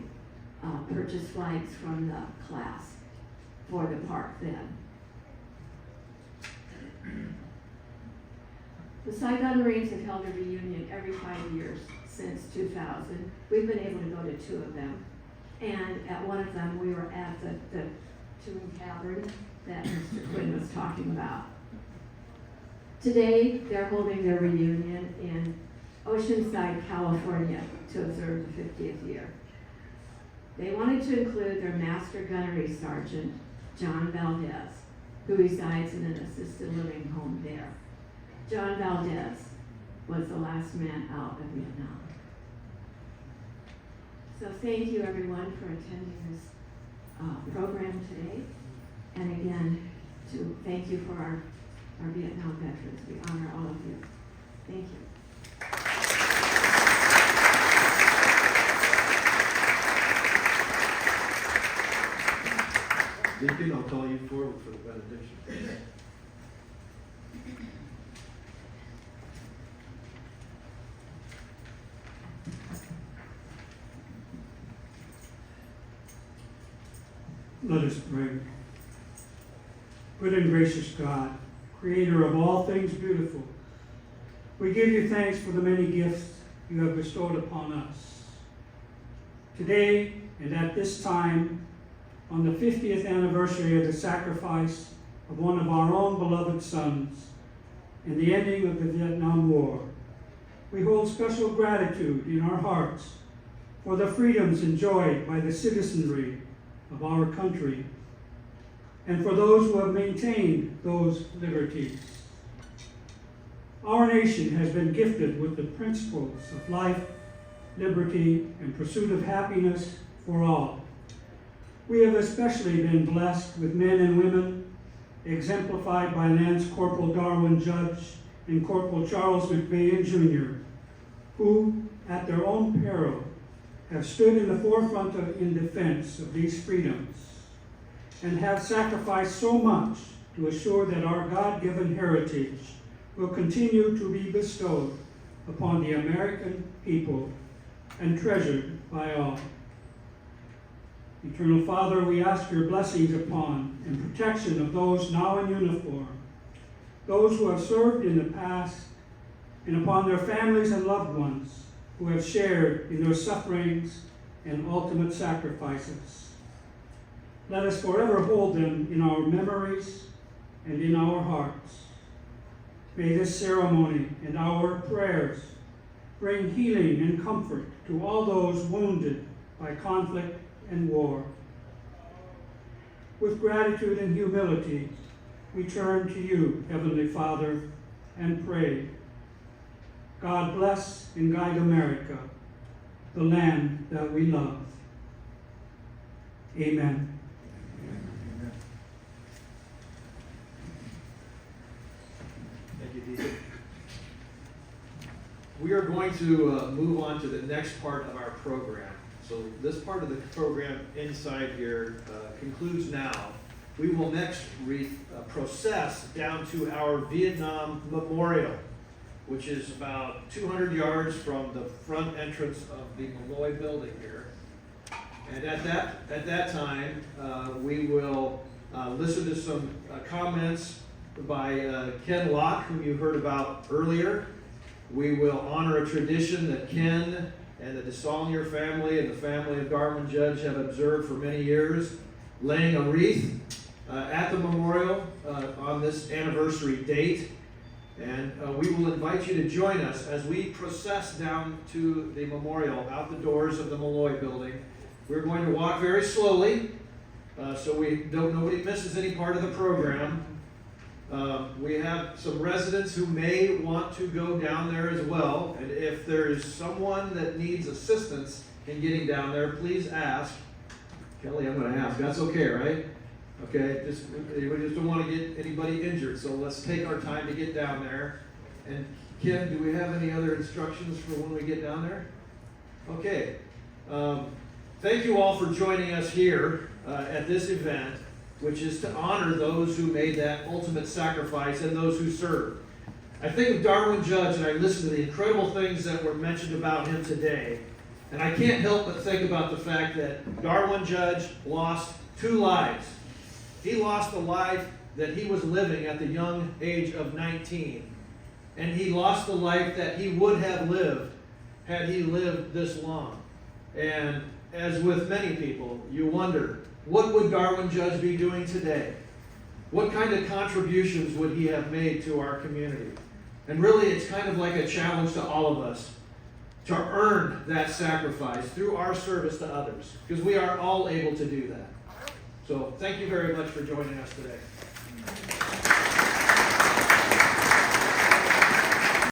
L: purchased flags from the class for the park then. The Saigon Marines have held a reunion every 5 years since 2000. We've been able to go to 2 of them. And at one of them, we were at the Tomb Tavern that Mr. Quinn was talking about. Today, they're holding their reunion in Oceanside, California, to observe the 50th year. They wanted to include their Master Gunnery Sergeant, John Valdez, who resides in an assisted living home there. John Valdez was the last man out of Vietnam. So thank you everyone for attending this program today. And again, to thank you for our Vietnam veterans. We honor all of you. Thank you.
A: Deacon, I'll call you forward for the benediction.
F: Let us pray. Good and gracious God, creator of all things beautiful, we give you thanks for the many gifts you have bestowed upon us. Today and at this time, on the 50th anniversary of the sacrifice of one of our own beloved sons and the ending of the Vietnam War, we hold special gratitude in our hearts for the freedoms enjoyed by the citizenry of our country and for those who have maintained those liberties. Our nation has been gifted with the principles of life, liberty, and pursuit of happiness for all. We have especially been blessed with men and women exemplified by Lance Cpl Darwin Judge and Corporal Charles McMahon Jr., who, at their own peril, have stood in the forefront in defense of these freedoms and have sacrificed so much to assure that our God-given heritage will continue to be bestowed upon the American people and treasured by all. Eternal Father, we ask your blessings upon and protection of those now in uniform, those who have served in the past, and upon their families and loved ones who have shared in their sufferings and ultimate sacrifices. Let us forever hold them in our memories and in our hearts. May this ceremony and our prayers bring healing and comfort to all those wounded by conflict and war. With gratitude and humility, we turn to you, Heavenly Father, and pray. God bless and guide America, the land that we love. Amen.
A: Thank you, Deacon. We are going to move on to the next part of our program. So this part of the program inside here concludes now. We will next process down to our Vietnam Memorial, which is about 200 yards from the front entrance of the Malloy building here. And at that time, we will listen to some comments by Ken Locke, whom you heard about earlier. We will honor a tradition that Ken and the DeSaulnier family and the family of Darwin Judge have observed for many years, laying a wreath at the memorial on this anniversary date. And we will invite you to join us as we process down to the memorial out the doors of the Malloy building. We're going to walk very slowly so nobody misses any part of the program. We have some residents who may want to go down there as well, and if there is someone that needs assistance in getting down there, please ask. Kelly, I'm going to ask. That's okay, right? Okay, we just don't want to get anybody injured, so let's take our time to get down there. And Kim, do we have any other instructions for when we get down there? Okay. Thank you all for joining us here at this event, which is to honor those who made that ultimate sacrifice and those who served. I think of Darwin Judge, and I listen to the incredible things that were mentioned about him today, and I can't help but think about the fact that Darwin Judge lost 2 lives. He lost the life that he was living at the young age of 19, and he lost the life that he would have lived had he lived this long. And as with many people, you wonder, what would Darwin Judge be doing today? What kind of contributions would he have made to our community? And really, it's kind of like a challenge to all of us to earn that sacrifice through our service to others, because we are all able to do that. So thank you very much for joining us today.